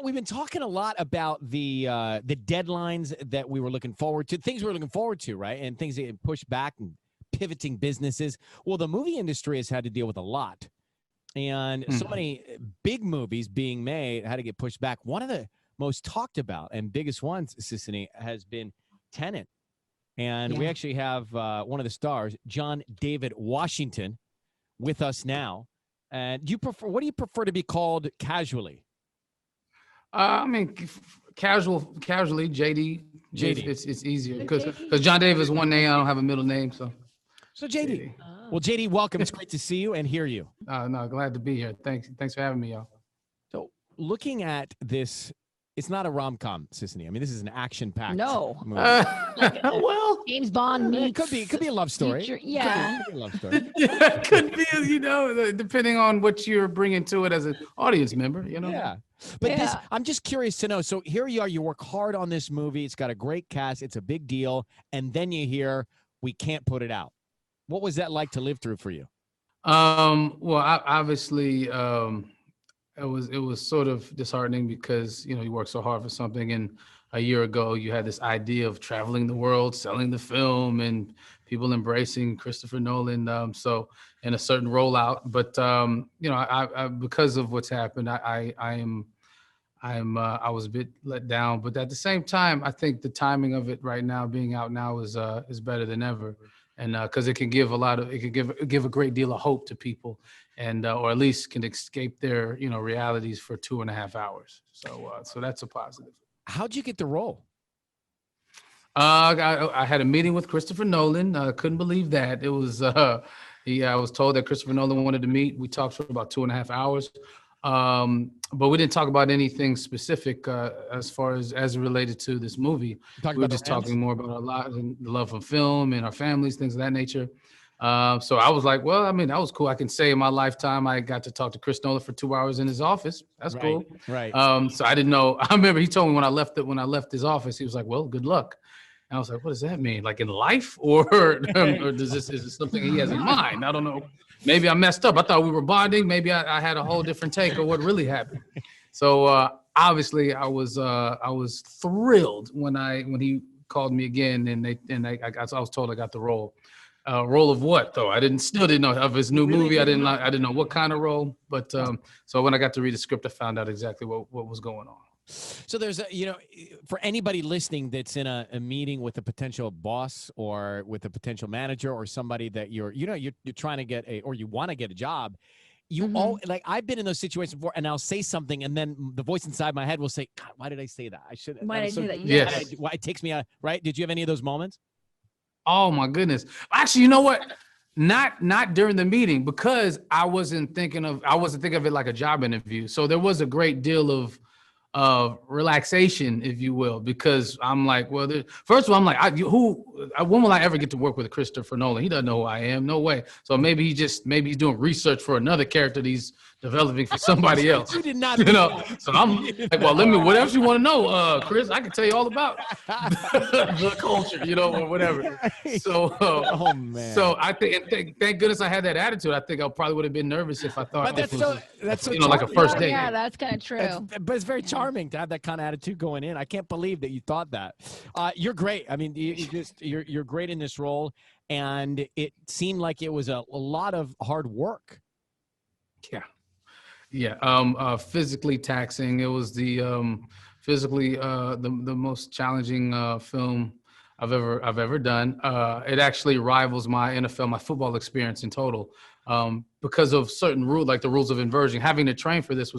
We've been talking a lot about the deadlines that we were looking forward to, things we were looking forward to, right? And things that get pushed back and pivoting businesses. Well, the movie industry has had to deal with a lot. And so many big movies being made had to get pushed back. One of the most talked about and biggest ones, Sissany, has been Tenet. And we actually have one of the stars, John David Washington, with us now. And what do you prefer to be called casually? I mean, casually, JD. JD. It's easier because John David is one name. I don't have a middle name, so JD. Well, JD, welcome. It's great to see you and hear you. No, glad to be here. Thanks for having me, y'all. So, looking at this, it's not a rom-com, Sissany. I mean, this is an action-packed movie. Well, James Bond meets. It could be a love story. Future, yeah. Could be a love story. Yeah, could be, depending on what you're bringing to it as an audience member, Yeah. But this, I'm just curious to know. So here you are, you work hard on this movie. It's got a great cast. It's a big deal. And then you hear, we can't put it out. What was that like to live through for you? Well, obviously, it was sort of disheartening because, you work so hard for something. And a year ago, you had this idea of traveling the world, selling the film, and people embracing Christopher Nolan. So in a certain rollout, but I because of what's happened, I was a bit let down. But at the same time, I think the timing of it right now, being out now, is better than ever, and because it can give a great deal of hope to people, and or at least can escape their realities for 2.5 hours. So that's a positive. How'd you get the role? I had a meeting with Christopher Nolan. Couldn't believe that. It was I was told that Christopher Nolan wanted to meet. We talked for about 2.5 hours. But we didn't talk about anything specific as far as related to this movie. We were just talking more about our lives and the love of film and our families, things of that nature. So I was like, well, I mean, that was cool. I can say in my lifetime, I got to talk to Chris Nolan for 2 hours in his office. That's cool. Right. So I didn't know. I remember he told me when I left his office, he was like, well, good luck. And I was like, what does that mean? Like in life or is this something he has in mind? I don't know. Maybe I messed up. I thought we were bonding. Maybe I had a whole different take of what really happened. So obviously I was thrilled when he called me again I was told I got the role. Role of what though? I still didn't know of his new movie. I didn't know what kind of role. But so when I got to read the script, I found out exactly what was going on. So there's for anybody listening that's in a meeting with a potential boss or with a potential manager or somebody that you're trying to get or you want to get a job, all like I've been in those situations before, and I'll say something, and then the voice inside my head will say, God, why did I say that? I should. Why did I say that? Yes. Why it takes me out, right? Did you have any of those moments? Oh my goodness. Actually, you know what? Not during the meeting, because I wasn't thinking of it like a job interview. So there was a great deal of relaxation, if you will, because I'm like, well, first of all, I'm like, when will I ever get to work with Christopher Nolan? He doesn't know who I am. No way. So maybe he's doing research for another character that he's developing for somebody else. You did not, So I'm like, well, what else you want to know, Chris? I can tell you all about the culture, or whatever. So, oh man. So I think, thank goodness I had that attitude. I think I probably would have been nervous if I thought that's so like a first date. Yeah, that's kind of true. But it's very charming to have that kind of attitude going in. I can't believe that you thought that. You're great. I mean, you're great in this role, and it seemed like it was a lot of hard work. Yeah. Physically taxing. It was the most challenging film I've ever done. It actually rivals my NFL, my football experience in total. Because of certain rules, like the rules of inversion. Having to train for this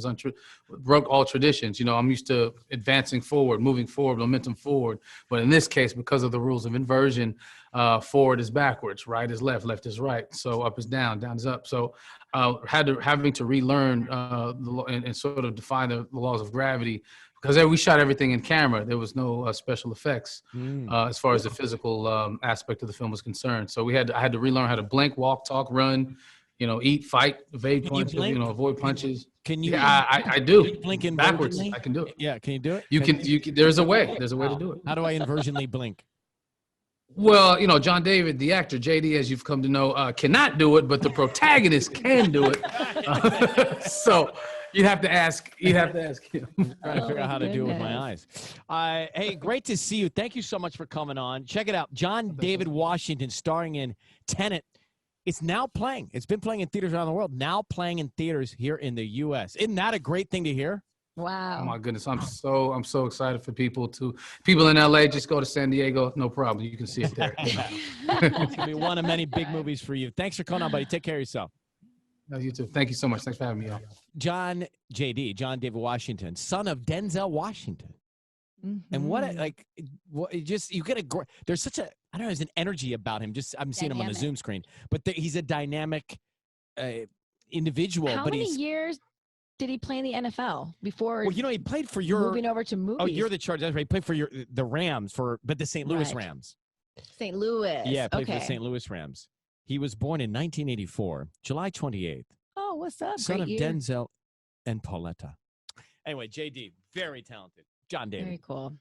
broke all traditions. I'm used to advancing forward, moving forward, momentum forward. But in this case, because of the rules of inversion, forward is backwards, right is left, left is right. So up is down, down is up. So having to relearn and sort of define the laws of gravity, because we shot everything in camera. There was no special effects as far as the physical aspect of the film was concerned. So I had to relearn how to blink, walk, talk, run, eat, fight, evade punches, avoid punches. Can you? Yeah, I do. Can you blink backwards. inversionly? I can do it. Yeah, can you do it? You can. There's a way. There's a way to do it. How do I inversionally blink? Well, John David, the actor, JD, as you've come to know, cannot do it, but the protagonist can do it. So, You'd have to ask. You'd have to ask him. Trying to figure out how to do it with goodness. my eyes. Hey, great to see you. Thank you so much for coming on. Check it out. John David Washington starring in Tenet. It's now playing. It's been playing in theaters around the world. Now playing in theaters here in the U.S. Isn't that a great thing to hear? Wow. Oh my goodness, I'm so excited for people in LA. Just go to San Diego, no problem. You can see it there. It's gonna be one of many big movies for you. Thanks for coming on, buddy. Take care of yourself. No, you too. Thank you so much. Thanks for having me on. John David Washington, son of Denzel Washington. And what you get there's such a, I don't know, there's an energy about him. Just I'm seeing him on the Zoom screen, but he's a dynamic individual. How many years did he play in the NFL before? Well, he played for moving over to movies. Oh, you're the Chargers. That's right. He played for the Rams but the St. Louis Rams. St. Louis. Yeah, played for the St. Louis Rams. He was born in 1984, July 28th. Oh, what's up? Son of Great year. Denzel and Pauletta. Anyway, JD, very talented. John David. Very cool.